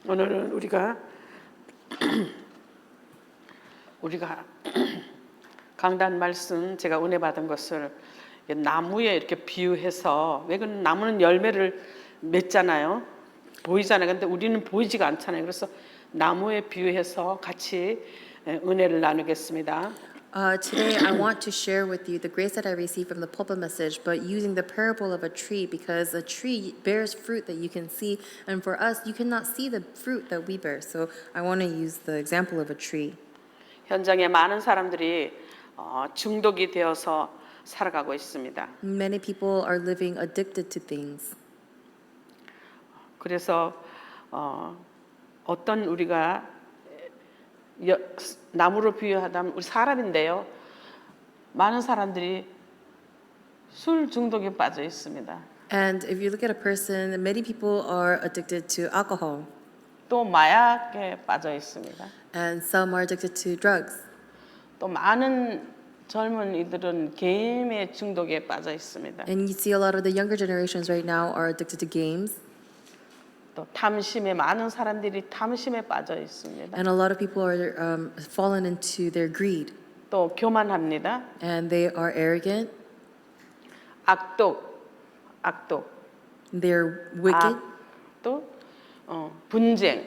오늘은 우리가 강단 말씀 제가 은혜 받은 것을 나무에 이렇게 비유해서 왜 그런 나무는 열매를 맺잖아요. 보이잖아요. 근데 우리는 보이지가 않잖아요. 그래서 나무에 비유해서 같이 은혜를 나누겠습니다. Today, I want to share with you the grace that I received from the pulpit message, but using the parable of a tree, because a tree bears fruit that you can see, and for us, you cannot see the fruit that we bear. So I want to use the example of a tree. 현장에 많은 사람들이 중독이 되어서 살아가고 있습니다. Many people are living addicted to things. 그래서 어떤 우리가 나무로 비유하다면 우리 사람인데요. 많은 사람들이 술 중독에 빠져 있습니다. And if you look at a person, many people are addicted to alcohol, 또 마약에 빠져 있습니다. and some are addicted to drugs. 또 많은 젊은이들은 게임의 중독에 빠져 있습니다. And you see a lot of the younger generations right now are addicted to games. 또 탐심에 많은 사람들이 탐심에 빠져 있습니다. And a lot of people are fallen into their greed, 또 교만합니다. and they are arrogant, 악독, they're wicked, 또 분쟁,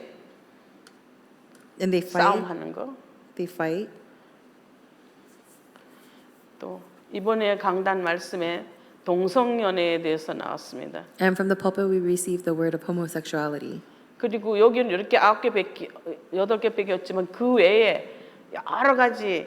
and they fight. 싸움하는 거. They fight. 또 이번에 강단 말씀에 동성연애에 대해서 나왔습니다. And from the pulpit, we receive the word of homosexuality. 그리고 여기는 이렇게 8개 없지만 그 외에 여러 가지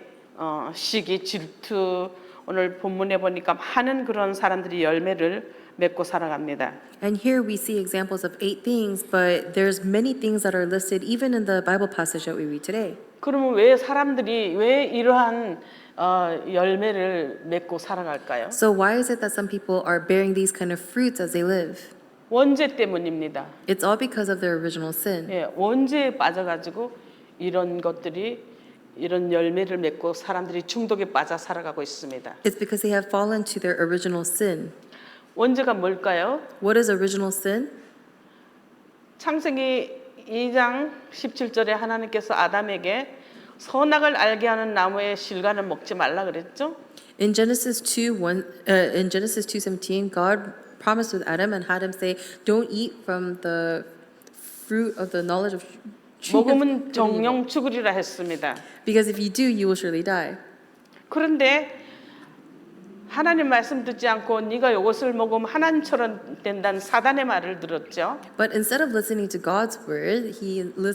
시기, 질투, 오늘 본문에 보니까 많은 그런 사람들이 열매를 맺고 살아갑니다. And here we see examples of 8 things, but there's many things that are listed even in the Bible passage that we read today. 그러면 왜 사람들이 왜 이러한 열매를 맺고 살아갈까요? So why is it that some people are bearing these kind of fruits as they live? 원죄 때문입니다. It's all because of their original sin. 예, 원죄에 빠져가지고 이런 것들이 이런 열매를 맺고 사람들이 중독에 빠져 살아가고 있습니다. It's because they have fallen to their original sin. 원죄가 뭘까요? What is original sin? 창세기 2장 17절에 하나님께서 아담에게 선악을 알게 하는 나무의 실과는 먹지 말라 그랬죠? In Genesis 2:17, God promised with Adam and had him say, "Don't eat from the fruit of the knowledge of tree of good 먹으면 and evil, 정령 죽으리라 했습니다. because if you do, you will surely die." 그런데 하나님 말씀 듣지 않고 네가 이것을 먹으면 하나님처럼 된다는 사단의 말을 들었죠. But instead of listening to God's word,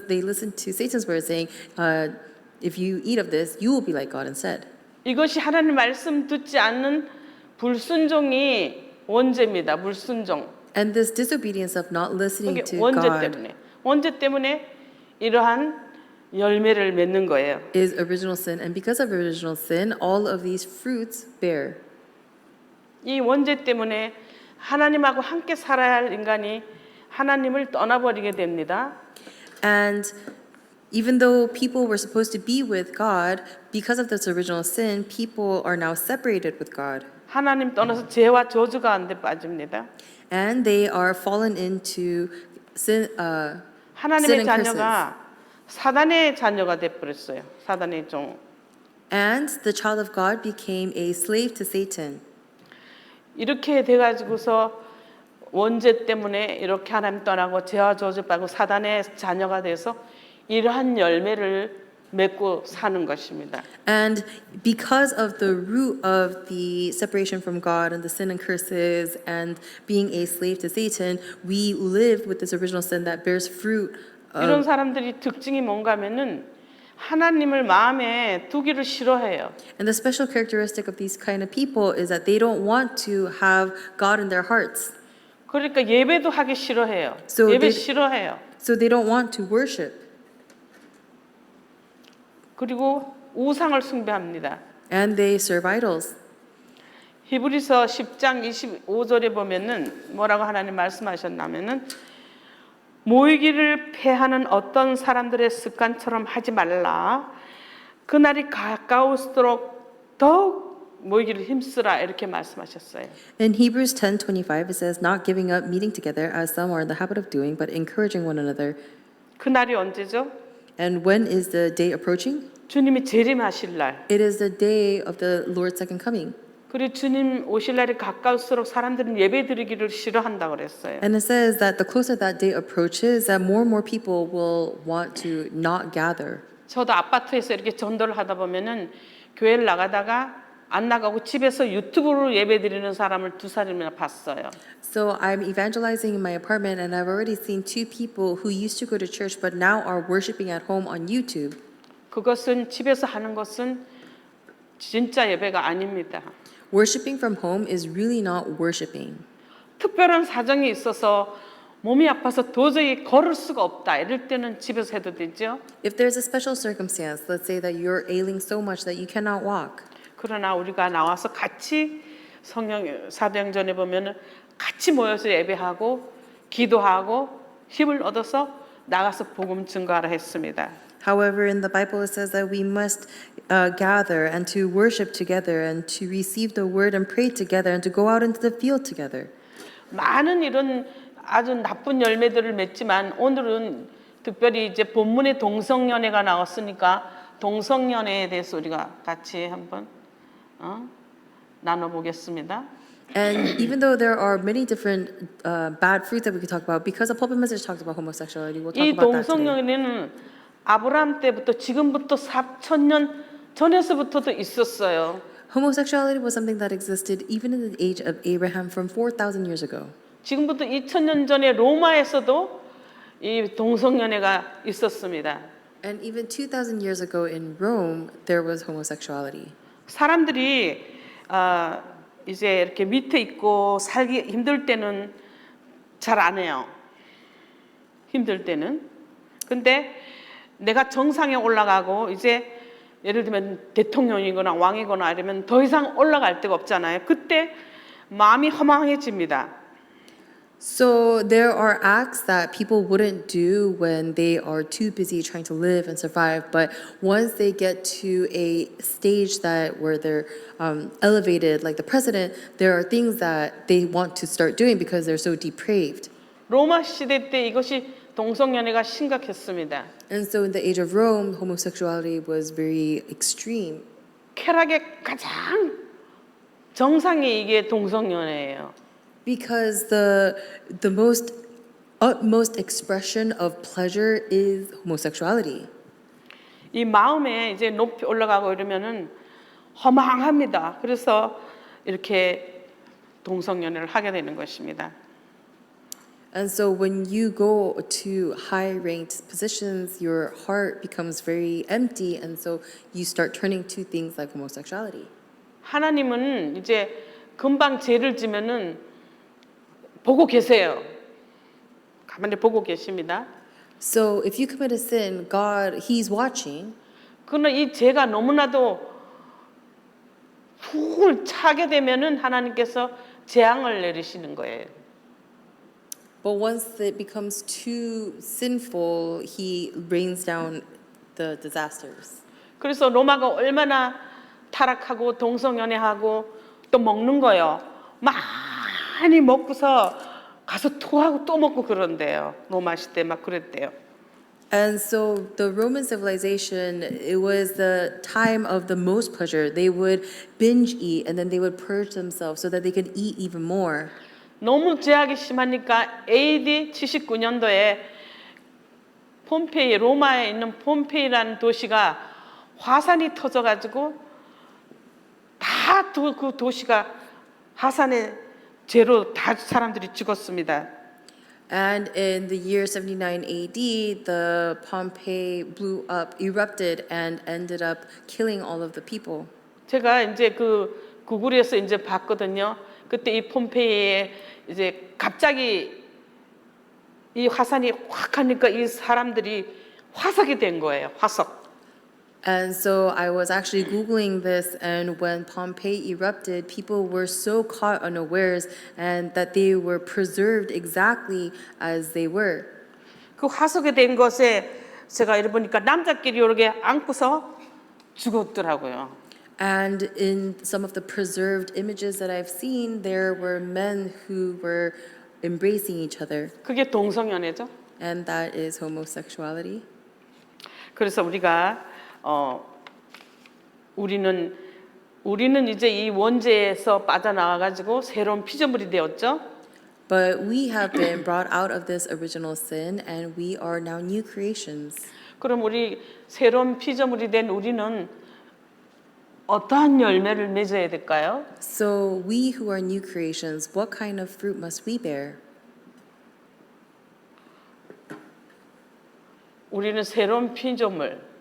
they listened to Satan's word, saying, "If you eat of this, you will be like God instead." 이것이 하나님 말씀 듣지 않는 불순종이 원죄입니다. 불순종. And this disobedience of not listening 이게 to 원죄 God 때문에. 원죄 때문에 이러한 열매를 맺는 거예요. is original sin, and because of original sin, all of these fruits bear. 이 원죄 때문에 하나님하고 함께 살아야 할 인간이 하나님을 떠나버리게 됩니다. And even though people were supposed to be with God, because of this original sin, people are now separated with God. 하나님 떠나서 죄와 저주 가운데 빠집니다. And they are fallen into sin, sin 하나님의 and curses. 자녀가 사단의 자녀가 돼버렸어요. 사단의 종. And the child of God became a slave to Satan. 이렇게 돼가지고서 원죄 때문에 이렇게 하나님 떠나고 죄와 저주 받고 사단의 자녀가 돼서 이러한 열매를 맺고 사는 것입니다. And because of the root of the separation from God and the sin and curses and being a slave to Satan, we live with this original sin that bears fruit. 이런 사람들이 특징이 뭔가 하면은 하나님을 마음에 두기를 싫어해요. And the special characteristic of these kind of people is that they don't want to have God in their hearts. 그러니까 예배도 하기 싫어해요. So 예배 they- 싫어해요. So they don't want to worship. 그리고 우상을 숭배합니다. And they serve idols. 히브리서 10장 25절에 보면은 뭐라고 하나님 말씀하셨냐면은 모이기를 패하는 어떤 사람들의 습관처럼 하지 말라. 그날이 가까울수록 더욱 모이기를 힘쓰라 이렇게 말씀하셨어요. In Hebrews 10:25 it says, "Not giving up meeting together as some are in the habit of doing, but encouraging one another." 그날이 언제죠? And when is the day approaching? 주님이 재림하실 날. It is the day of the Lord's second coming. 그리고 주님 오실 날이 가까울수록 사람들은 예배 드리기를 싫어한다 그랬어요. And it says that the closer that day approaches, that more and more people will want to not gather. 저도 아파트에서 이렇게 전도를 하다 보면은 교회를 나가다가 안 나가고 집에서 유튜브로 예배 드리는 사람을 2사람이나 봤어요. So I'm evangelizing in my apartment, and I've already seen 2 people who used to go to church but now are worshiping at home on YouTube. 그것은 집에서 하는 것은 진짜 예배가 아닙니다. Worshiping from home is really not worshiping. 특별한 사정이 있어서 몸이 아파서 도저히 걸을 수가 없다. 이럴 때는 집에서 해도 되죠. If there's a special circumstance, let's say that you're ailing so much that you cannot walk. 그러나 우리가 나와서 같이 성령 사도행전에 보면은 같이 모여서 예배하고 기도하고 힘을 얻어서 나가서 복음 증거하라 했습니다. However, in the Bible it says that we must gather and to worship together and to receive the word and pray together and to go out into the field together. 많은 이런 아주 나쁜 열매들을 맺지만 오늘은 특별히 이제 본문에 동성연애가 나왔으니까 동성연애에 대해서 우리가 같이 한번 나눠보겠습니다. And even though there are many different bad fruits that we could talk about, because the pulpit message talks about homosexuality, we'll talk 이 about that today. 동성연애는 아브라함 때부터 지금부터 4,000년 전에서부터도 있었어요. Homosexuality was something that existed even in the age of Abraham from 4,000 years ago. 지금부터 2,000년 전에 로마에서도 이 동성연애가 있었습니다. And even 2,000 years ago in Rome, there was homosexuality. 사람들이 이제 이렇게 밑에 있고 살기 힘들 때는 잘 안 해요. 힘들 때는. 근데 내가 정상에 올라가고 이제 예를 들면 대통령이거나 왕이거나 이러면 더 이상 올라갈 데가 없잖아요. 그때 마음이 허망해집니다. So there are acts that people wouldn't do when they are too busy trying to live and survive. But once they get to a stage that where they're elevated, like the president, there are things that they want to start doing because they're so depraved. 로마 시대 때 이것이 동성연애가 심각했습니다. And so in the age of Rome, homosexuality was very extreme. 쾌락의 가장 정상이 이게 동성연애예요. Because the most utmost expression of pleasure is homosexuality. 이 마음에 이제 높이 올라가고 이러면은 허망합니다. 그래서 이렇게 동성연애를 하게 되는 것입니다. And so when you go to high-ranked positions, your heart becomes very empty, and so you start turning to things like homosexuality. 하나님은 이제 금방 죄를 지면은 보고 계세요. 가만히 보고 계십니다. So if you commit a sin, God, He's watching. 그러나 이 죄가 너무나도 훅 차게 되면은 하나님께서 재앙을 내리시는 거예요. But once it becomes too sinful, He rains down the disasters. 그래서 로마가 얼마나 타락하고 동성연애하고 또 먹는 거요. 많이 먹고서 가서 토하고 또 먹고 그런대요. 로마 시대 막 그랬대요. And so the Roman civilization, it was the time of the most pleasure. They would binge eat and then they would purge themselves so that they could eat even more. 너무 제약이 심하니까 AD 79년도에 폼페이, 로마에 있는 폼페이라는 도시가 화산이 터져가지고 다 그 도시가 화산의 죄로 다 사람들이 죽었습니다. And in the year 79 AD, the Pompeii blew up, erupted, and ended up killing all of the people. 제가 이제 그 구글에서 이제 봤거든요. 그때 이 폼페이에 이제 갑자기 이 화산이 확 하니까 이 사람들이 화석이 된 거예요. 화석. And so I was actually Googling this, and when Pompeii erupted, people were so caught unawares and that they were preserved exactly as they were. 그 화석이 된 것에 제가 이래 보니까 남자끼리 이렇게 안고서 죽었더라고요. And in some of the preserved images that I've seen, there were men who were embracing each other. 그게 동성연애죠. and that is homosexuality. 그래서 우리가 우리는 이제 이 원죄에서 빠져나와 가지고 새로운 피조물이 되었죠. But we have been brought out of this original sin, and we are now new creations. 그럼 우리 새로운 피조물이 된 우리는 어떠한 열매를 맺어야 될까요? So we who are new creations, what kind of fruit must we bear? 우리는 새로운 피조물,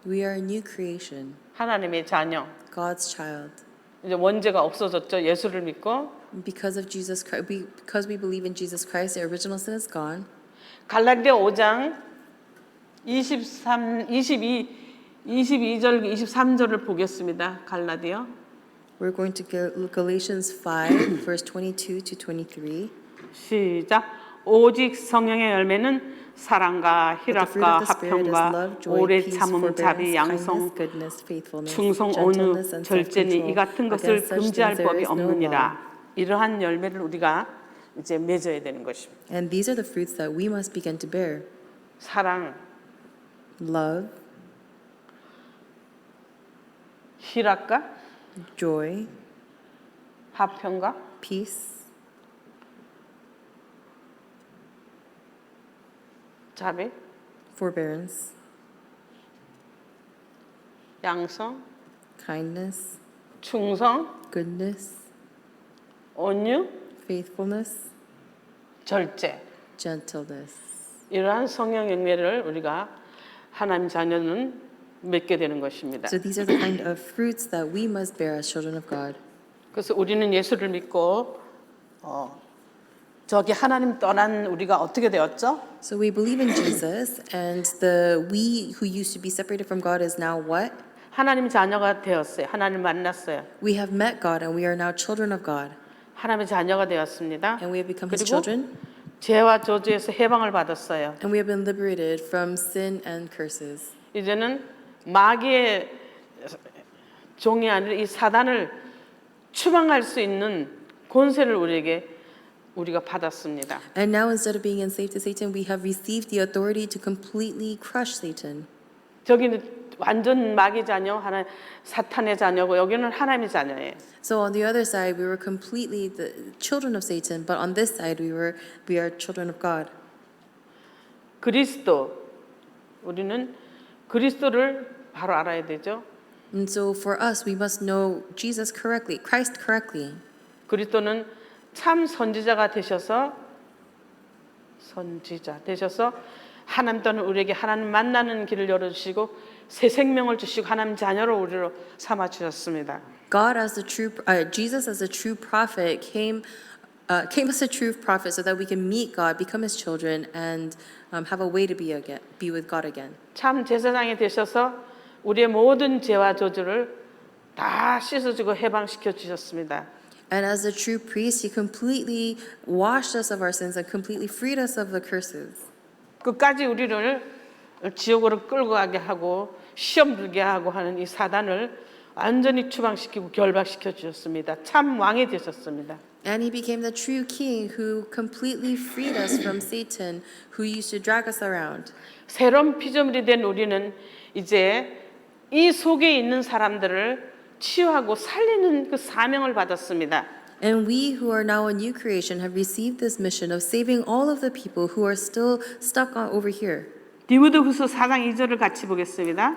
We are a new creation, 하나님의 자녀. God's child. 이제 원죄가 없어졌죠. 예수를 믿고. Because of Jesus Christ, because we believe in Jesus Christ, the original sin is gone. 갈라디아 5장 22절 23절을 보겠습니다. 갈라디아. We're going to Galatians 5, verse 22 to 23. 시작. 오직 성령의 열매는 사랑과 But the fruit 희락과 of the Spirit is 화평과 love, joy, 오래 peace, 참음, 자비, forbearance, 양성, kindness, goodness, faithfulness, 충성, gentleness, 온유, and 절제니 이 self-control. 같은 것을 Against such 금지할 things there 법이 is no law. 없느니라. 이러한 열매를 우리가 이제 맺어야 되는 것입니다. And these are the fruits that we must begin to bear. 사랑, Love, 희락과 joy, 화평과 peace, 자비, forbearance, 양성, kindness, 충성, goodness, 온유, faithfulness, 절제. gentleness. 이러한 성령 열매를 우리가 하나님 자녀는 맺게 되는 것입니다. So these are the kind of fruits that we must bear as children of God. 그래서 우리는 예수를 믿고 저기 하나님 떠난 우리가 어떻게 되었죠? So we believe in Jesus, and the we who used to be separated from God is now what? 하나님 자녀가 되었어요. 하나님 만났어요. We have met God, and we are now children of God, 하나님의 자녀가 되었습니다. and we have become His 그리고 children, 죄와 저주에서 해방을 받았어요. and we have been liberated from sin and curses. 이제는 마귀의 종이 아니라 이 사단을 추방할 수 있는 권세를 우리가 받았습니다. And now, instead of being enslaved to Satan, we have received the authority to completely crush Satan. 저기는 완전 마귀 자녀, 사탄의 자녀고 여기는 하나님의 자녀예요. So on the other side, we were completely the children of Satan, but on this side, we are children of God. 우리는 그리스도를 바로 알아야 되죠. And so for us, we must know Jesus correctly, Christ correctly. 그리스도는 참 선지자 되셔서 하나님 또는 우리에게 하나님 만나는 길을 열어주시고 새 생명을 주시고 하나님 자녀로 우리로 삼아 주셨습니다. Jesus as a true prophet came as a true prophet so that we can meet God, become His children, and have a way to be with God again. 참 제사장이 되셔서 우리의 모든 죄와 저주를 다 씻어주고 해방시켜 주셨습니다. And as a true priest, He completely washed us of our sins and completely freed us of the curses. 끝까지 우리를 지옥으로 끌고 가게 하고 시험 들게 하고 하는 이 사단을 완전히 추방시키고 결박시켜 주셨습니다. 참 왕이 되셨습니다. And He became the true king who completely freed us from Satan, who used to drag us around. 새로운 피조물이 된 우리는 이제 이 속에 있는 사람들을 치유하고 살리는 그 사명을 받았습니다. And we who are now a new creation have received this mission of saving all of the people who are still stuck over here. 디모데후서 4장 2절을 같이 보겠습니다.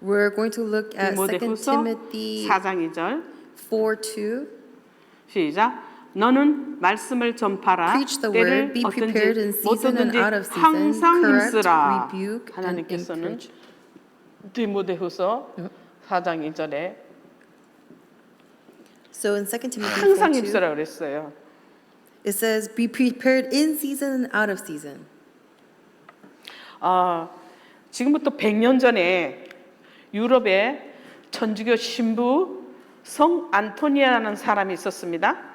We're going to look at 2 디모데후서 Timothy 4장 2절 4:2. 시작. 너는 말씀을 전파라. Preach the word, 때를 be prepared in 어떤지 못 season and 어떤지 out of season, 항상 correct, 힘쓰라. rebuke, and 하나님께서는 encourage. 디모데후서 4장 2절에 So in 2 Timothy 항상 4:2, 힘쓰라 그랬어요. it says, "Be prepared in season and out of season." 지금부터 100년 전에 유럽에 천주교 신부 성 안토니아라는 사람이 있었습니다.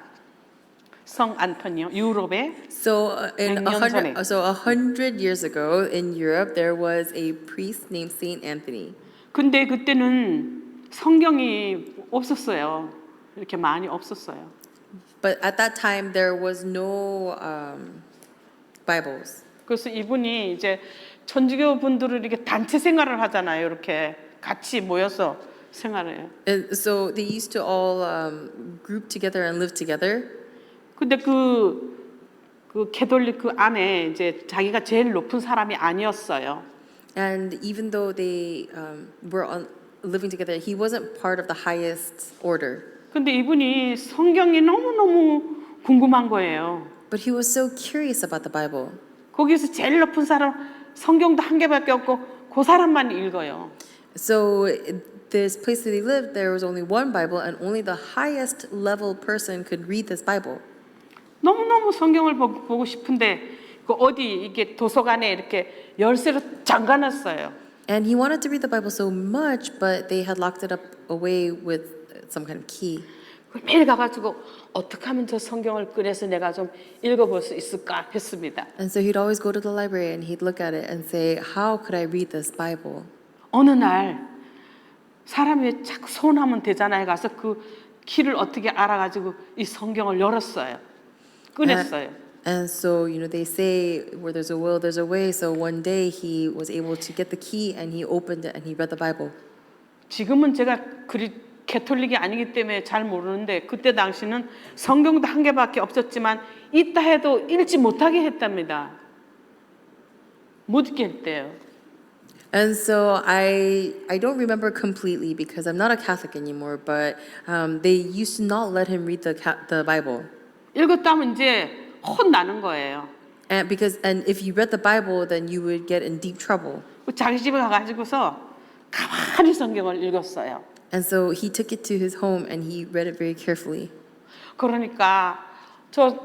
성 안토니오 유럽에 So in 100년 전에. 100 years ago in Europe, there was a priest named Saint Anthony. 근데 그때는 성경이 없었어요. 이렇게 많이 없었어요. But at that time, there was no Bibles. 그래서 이분이 이제 천주교 분들을 이렇게 단체 생활을 하잖아요. 이렇게 같이 모여서 생활해요. And so they used to all group together and live together. 근데 그 캐톨릭 그 안에 이제 자기가 제일 높은 사람이 아니었어요. And even though they living together, he wasn't part of the highest order. 근데 이분이 성경이 너무너무 궁금한 거예요. But he was so curious about the Bible. 거기서 제일 높은 사람 성경도 한 개밖에 없고 그 사람만 읽어요. So this place that he lived, there was only one Bible, and only the highest level person could read this Bible. 너무너무 성경을 보고 싶은데 그 어디 이게 도서관에 이렇게 열쇠로 잠가놨어요. And he wanted to read the Bible so much, but they had locked it up away with some kind of key. 매일 가가지고 어떻게 하면 저 성경을 꺼내서 내가 좀 읽어볼 수 있을까 했습니다. And so he'd always go to the library and he'd look at it and say, "How could I read this Bible?" 어느 날 사람이 자꾸 손하면 되잖아요. 가서 그 키를 어떻게 알아가지고 이 성경을 열었어요. 꺼냈어요. And so, they say where there's a will, there's a way. So one day he was able to get the key and he opened it and he read the Bible. 지금은 제가 그리 캐톨릭이 아니기 때문에 잘 모르는데 그때 당시는 성경도 한 개밖에 없었지만 있다 해도 읽지 못하게 했답니다. 못 읽게 했대요. And so I don't remember completely because I'm not a Catholic anymore, but they used to not let him read the Bible. 읽었다 하면 이제 혼나는 거예요. And if you read the Bible, then you would get in deep trouble. 자기 집에 가가지고서 가만히 성경을 읽었어요. And so he took it to his home and he read it very carefully. 그러니까 저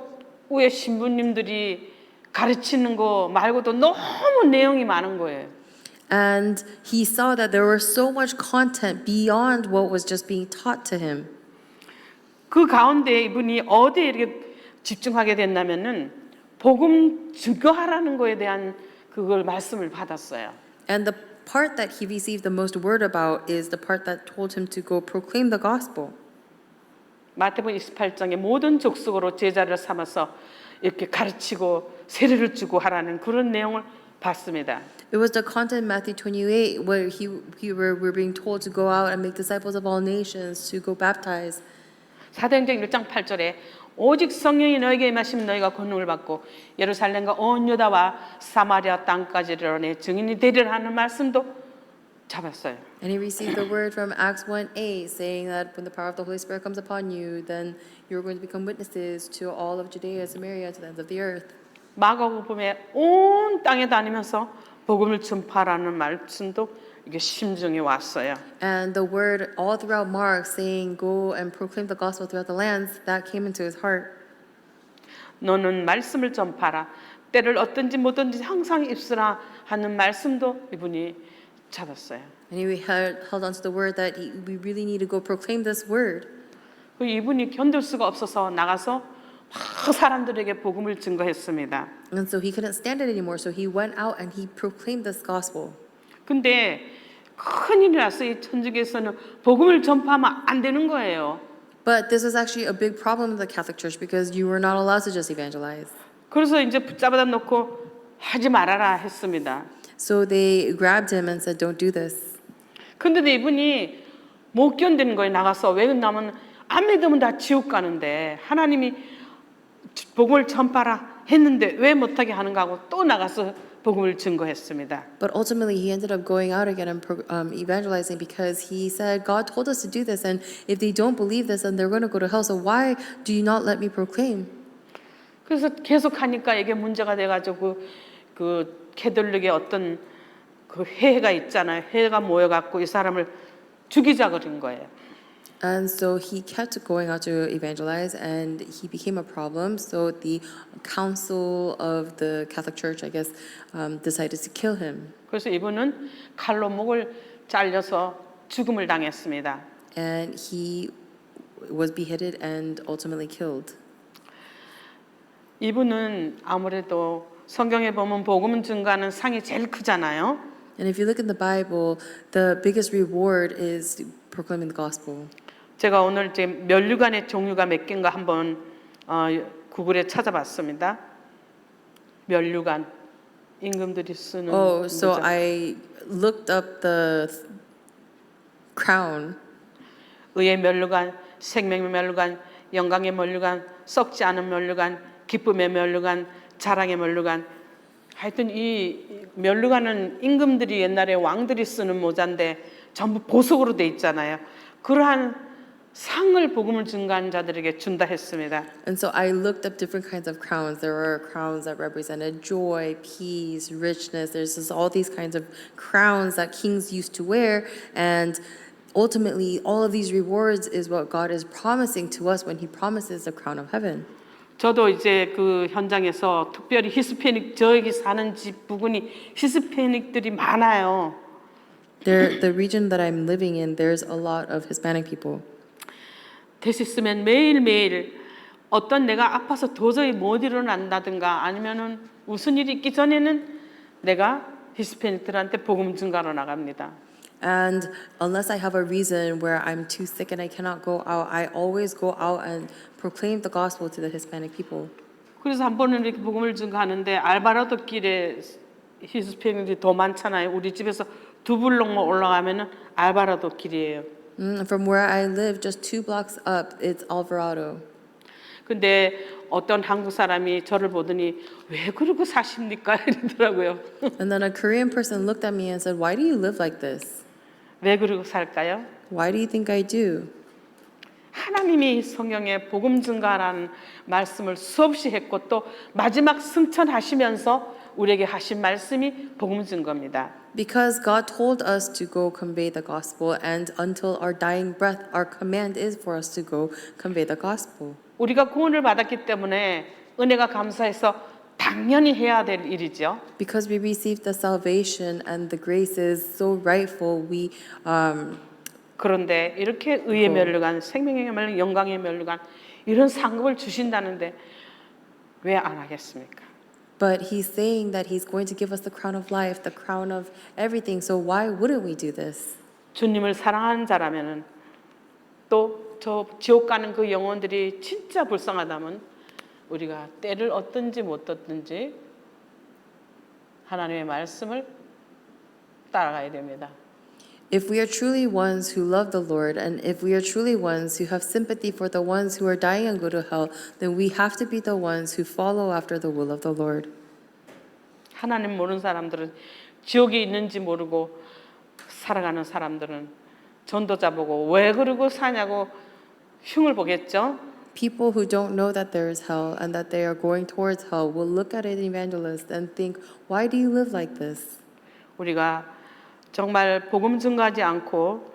위에 신부님들이 가르치는 거 말고도 너무 내용이 많은 거예요. And he saw that there was so much content beyond what was just being taught to him. 그 가운데 이분이 어디에 이렇게 집중하게 됐냐면은 복음 증거하라는 거에 대한 그걸 말씀을 받았어요. And the part that he received the most word about is the part that told him to go proclaim the gospel. 마태복음 28장에 모든 족속으로 제자를 삼아서 이렇게 가르치고 세례를 주고 하라는 그런 내용을 봤습니다. It was the content in Matthew 28 where we're being told to go out and make disciples of all nations, to go baptize. 사도행전 1장 8절에 오직 성령이 너에게 임하시면 너희가 권능을 받고 예루살렘과 온 유다와 사마리아 땅까지로 내 증인이 되리라 하는 말씀도 잡았어요. And he received the word from Acts 1:8 saying that when the power of the Holy Spirit comes upon you, then you're going to become witnesses to all of Judea, Samaria, to the ends of the earth. 마가복음에 온 땅에 다니면서 복음을 전파하라는 말씀도 이게 심중에 왔어요. And the word all throughout Mark saying go and proclaim the gospel throughout the lands, that came into his heart. 너는 말씀을 전파라. 때를 어떤지 뭐든지 항상 입으라 하는 말씀도 이분이 잡았어요. And he held on to the word that we really need to go proclaim this word. 그 이분이 견딜 수가 없어서 나가서 막 사람들에게 복음을 증거했습니다. And so he couldn't stand it anymore, so he went out and he proclaimed this gospel. 근데 큰일이 났어요. 이 천주교에서는 복음을 전파하면 안 되는 거예요. But this was actually a big problem in the Catholic Church because you were not allowed to just evangelize. 그래서 이제 붙잡아다 놓고 하지 말아라 했습니다. So they grabbed him and said, "Don't do this." 근데 이분이 못 견디는 거예요. 나가서 왜 그러냐면 안 믿으면 다 지옥 가는데 하나님이 복음을 전파라 했는데 왜 못하게 하는가 하고 또 나가서 복음을 증거했습니다. But ultimately, he ended up going out again and evangelizing because he said, God told us to do this, and if they don't believe this, then they're going to go to hell. So why do you not let me proclaim? 그래서 계속 하니까 이게 문제가 돼가지고 그 캐톨릭의 어떤 그 회가 있잖아요. 회가 모여갖고 이 사람을 죽이자 그런 거예요. And so he kept going out to evangelize, and he became a problem. So the council of the Catholic Church, I guess, decided to kill him. 그래서 이분은 칼로 목을 잘려서 죽음을 당했습니다. And he was beheaded and ultimately killed. 이분은 아무래도 성경에 보면 복음 증거하는 상이 제일 크잖아요. And if you look in the Bible, the biggest reward is proclaiming the gospel. 제가 오늘 이제 면류관의 종류가 몇 개인가 한번 구글에 찾아봤습니다. 면류관. 임금들이 쓰는 Oh, so 모자. I looked up the crown. 의의 면류관, 생명의 면류관, 영광의 면류관, 썩지 않은 면류관, 기쁨의 면류관, 자랑의 면류관. 하여튼 이 면류관은 임금들이 옛날에 왕들이 쓰는 모자인데 전부 보석으로 돼 있잖아요. 그러한 상을 복음을 증거하는 자들에게 준다 했습니다. And so I looked up different kinds of crowns. There were crowns that represented joy, peace, richness. There's just all these kinds of crowns that kings used to wear. And ultimately, all of these rewards is what God is promising to us when He promises the crown of heaven. 저도 이제 그 현장에서 특별히 히스패닉 저기 사는 집 부근이 히스패닉들이 많아요. The region that I'm living in, there's a lot of Hispanic people. 됐으면 매일매일 어떤 내가 아파서 도저히 못 일어난다든가 아니면은 무슨 일이 있기 전에는 내가 히스패닉들한테 복음 증가로 나갑니다. And unless I have a reason where I'm too sick and I cannot go out, I always go out and proclaim the gospel to the Hispanic people. 그래서 한 번은 이렇게 복음을 증가하는데 알바라도 길에 히스패닉들이 더 많잖아요. 우리 집에서 두 블록만 올라가면은 알바라도 길이에요. From where I live, just 2 blocks up, it's Alvarado. 근데 어떤 한국 사람이 저를 보더니 왜 그러고 사십니까? 이러더라고요. And then a Korean person looked at me and said, "Why do you live like this? 왜 그러고 살까요? Why do you think I do?" 하나님이 성경에 복음 증가라는 말씀을 수없이 했고 또 마지막 승천하시면서 우리에게 하신 말씀이 복음 증거입니다. Because God told us to go convey the gospel, and until our dying breath, our command is for us to go convey the gospel. 우리가 구원을 받았기 때문에 은혜가 감사해서 당연히 해야 될 일이죠. Because we received the salvation and the grace is so rightful, we 그런데 이렇게 의의 면류관, 생명의 면류관, 영광의 면류관 이런 상급을 주신다는데 왜 안 하겠습니까? But He's saying that He's going to give us the crown of life, the crown of everything. So why wouldn't we do this? 주님을 사랑하는 자라면은 또 저 지옥 가는 그 영혼들이 진짜 불쌍하다면 우리가 때를 얻든지 못 얻든지 하나님의 말씀을 따라가야 됩니다. If we are truly ones who love the Lord, and if we are truly ones who have sympathy for the ones who are dying and go to hell, then we have to be the ones who follow after the will of the Lord. 하나님 모르는 사람들은 지옥이 있는지 모르고 살아가는 사람들은 전도자 보고 왜 그러고 사냐고 흉을 보겠죠. People who don't know that there is hell and that they are going towards hell will look at an evangelist and think, "Why do you live like this?" 우리가 정말 복음 증가하지 않고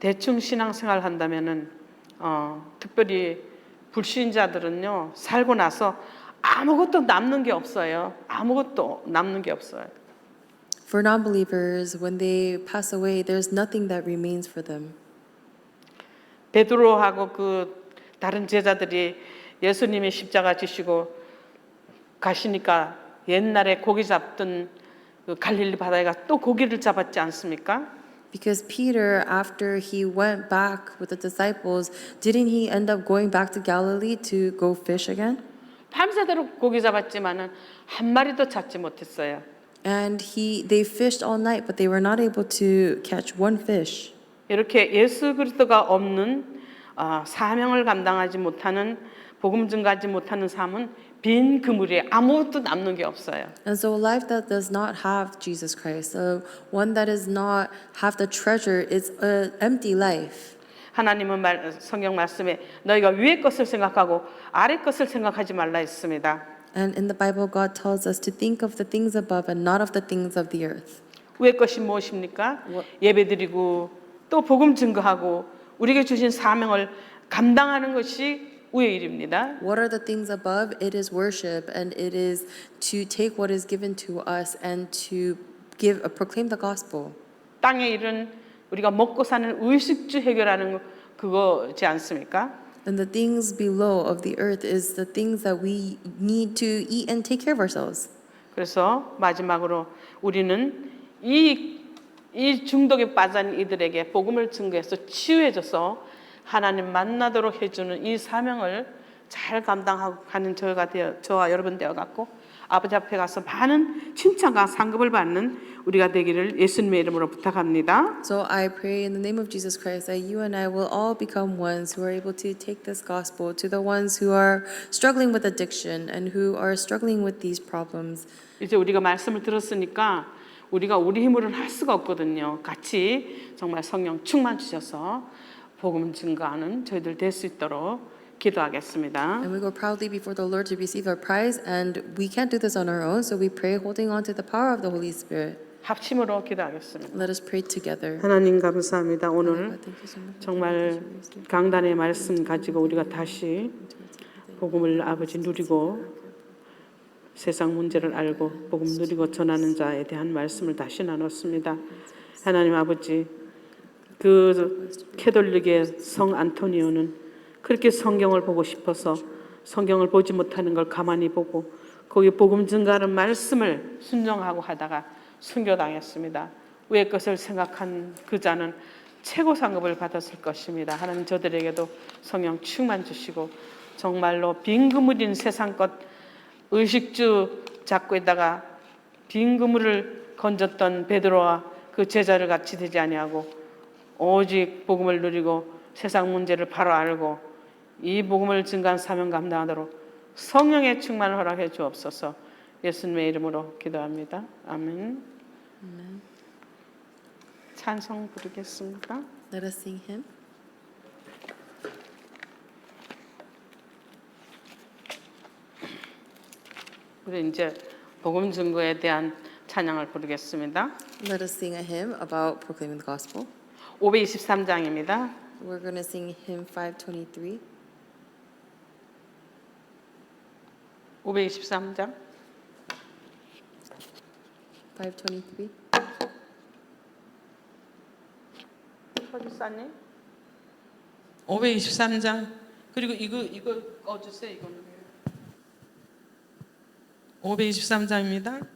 대충 신앙생활 한다면은 특별히 불신자들은요 살고 나서 아무것도 남는 게 없어요. 아무것도 남는 게 없어요. For non-believers, when they pass away, there's nothing that remains for them. 베드로하고 그 다른 제자들이 예수님이 십자가 지시고 가시니까 옛날에 고기 잡던 그 갈릴리 바다에가 또 고기를 잡았지 않습니까? Because Peter, after he went back with the disciples, didn't he end up going back to Galilee to go fish again? 밤새도록 고기 잡았지만은 한 마리도 잡지 못했어요. And they fished all night, but they were not able to catch one fish. 이렇게 예수 그리스도가 없는 사명을 감당하지 못하는 복음 증가하지 못하는 삶은 빈 그물에 아무것도 남는 게 없어요. And so a life that does not have Jesus Christ, one that does not have the treasure, is an empty life. 하나님은 성경 말씀에 너희가 위의 것을 생각하고 아래 것을 생각하지 말라 했습니다. And in the Bible, God tells us to think of the things above and not of the things of the earth. 위의 것이 무엇입니까? 예배드리고 또 복음 증거하고 우리에게 주신 사명을 감당하는 것이 위의 일입니다. What are the things above? It is worship, and it is to take what is given to us and to proclaim the gospel. 땅의 일은 우리가 먹고 사는 의식주 해결하는 그거지 않습니까? And the things below of the earth is the things that we need to eat and take care of ourselves. 그래서 마지막으로 우리는 이 중독에 빠진 이들에게 복음을 증거해서 치유해줘서 하나님 만나도록 해주는 이 사명을 잘 감당하고 가는 저와 여러분 되어갖고 아버지 앞에 가서 많은 칭찬과 상급을 받는 우리가 되기를 예수님의 이름으로 부탁합니다. So I pray in the name of Jesus Christ that you and I will all become ones who are able to take this gospel to the ones who are struggling with addiction and who are struggling with these problems. 이제 우리가 말씀을 들었으니까 우리가 우리 힘으로는 할 수가 없거든요. 같이 정말 성령 충만 주셔서 복음 증거하는 저희들 될 수 있도록 기도하겠습니다. And we go proudly before the Lord to receive our prize, and we can't do this on our own, so we pray holding on to the power of the Holy Spirit. 합심으로 기도하겠습니다. Let us pray together. 하나님 감사합니다. 오늘 God, thank you so much. 정말 강단의 말씀 가지고 우리가 다시 복음을 아버지 누리고 세상 문제를 알고 복음 누리고 전하는 자에 대한 말씀을 다시 나눴습니다. 하나님 아버지 그 캐톨릭의 성 안토니오는 그렇게 성경을 보고 싶어서 성경을 보지 못하는 걸 가만히 보고 거기 복음 증가하는 말씀을 순종하고 하다가 순교당했습니다. 위의 것을 생각한 그 자는 최고 상급을 받았을 것입니다. 하나님 저들에게도 성령 충만 주시고 정말로 빈 그물인 세상 것 의식주 잡고 있다가 빈 그물을 건졌던 베드로와 그 제자를 같이 되지 아니하고 오직 복음을 누리고 세상 문제를 바로 알고 이 복음을 증거한 사명 감당하도록 성령의 충만을 허락해 주옵소서. 예수님의 이름으로 기도합니다. 아멘. 찬송 부르겠습니다. Let us sing hymn. 우리 이제 복음 증거에 대한 찬양을 부르겠습니다. Let us sing a hymn about proclaiming the gospel. 523장입니다. We're going to sing hymn 523. 523장. 523. 서지사님. 523장. 그리고 이거 꺼주세요. 이거는. 523장입니다.